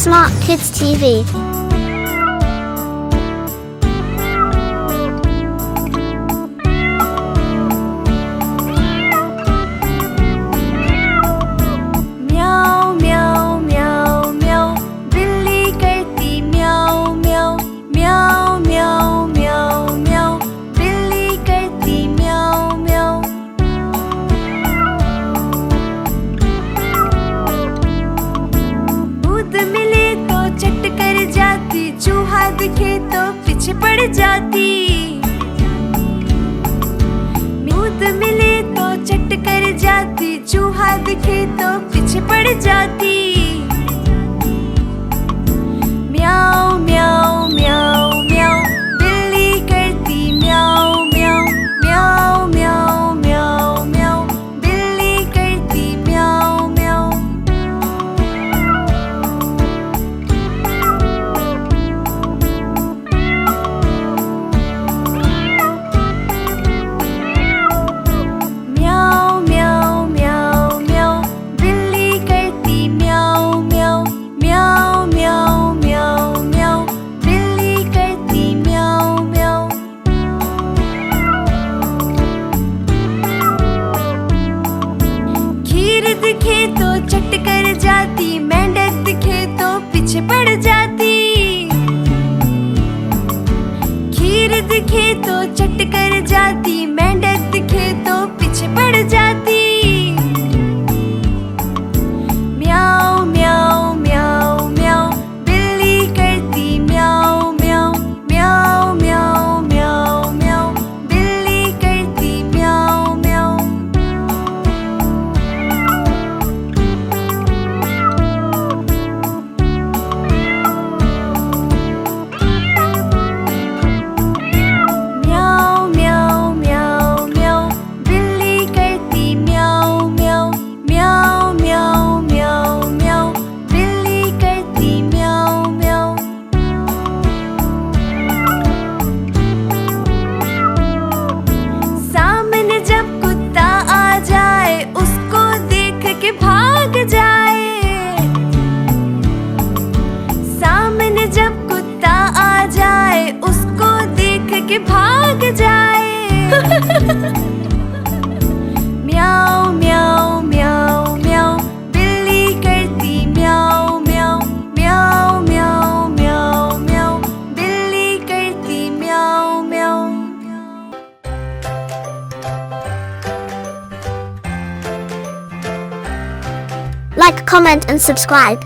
Smart Kids TV. म्याऊ म्याऊ म्याऊ म्याऊ, बिल्ली करती म्याऊ म्याऊ। म्याऊ म्याऊ म्याऊ म्याऊ, बिल्ली करती म्याऊ म्याऊ। दूध मिले तो चट कर जाती, चूहा दिखे तो पीछे पड़ जाती। दूध मिले तो चट कर जाती, चूहा दिखे तो पीछे पड़ जाती। म्याऊ म्याऊ म्याऊ म्याऊ, बिल्ली करती म्याऊ म्याऊ। म्याऊ म्याऊ म्याऊ म्याऊ, बिल्ली करती म्याऊ म्याऊ। म्याऊ म्याऊ म्याऊ म्याऊ, बिल्ली करती म्याऊ म्याऊ। म्याऊ म्याऊ म्याऊ म्याऊ, बिल्ली करती म्याऊ म्याऊ। खीर दिखे तो चट कर जाती, मेंढक दिखे तो पीछे पड़ जाती। खीर दिखे तो चट कर जाती, मेंढक दिखे तो पीछे पड़ जाती। म्याऊ म्याऊ म्याऊ म्याऊ, बिल्ली करती म्याऊ म्याऊ। म्याऊ म्याऊ म्याऊ म्याऊ, बिल्ली करती म्याऊ म्याऊ। म्याऊ म्याऊ म्याऊ म्याऊ, बिल्ली करती म्याऊ म्याऊ। म्याऊ म्याऊ म्याऊ म्याऊ, बिल्ली करती म्याऊ म्याऊ। सामने जब कुत्ता आ जाए, उसको देख के भाग जाए। सामने जब कुत्ता आ जाए, उसको देख के भाग जाए। म्याऊ म्याऊ म्याऊ म्याऊ, बिल्ली करती म्याऊ म्याऊ। म्याऊ म्याऊ म्याऊ म्याऊ, बिल्ली करती म्याऊ म्याऊ। Like, comment and subscribe.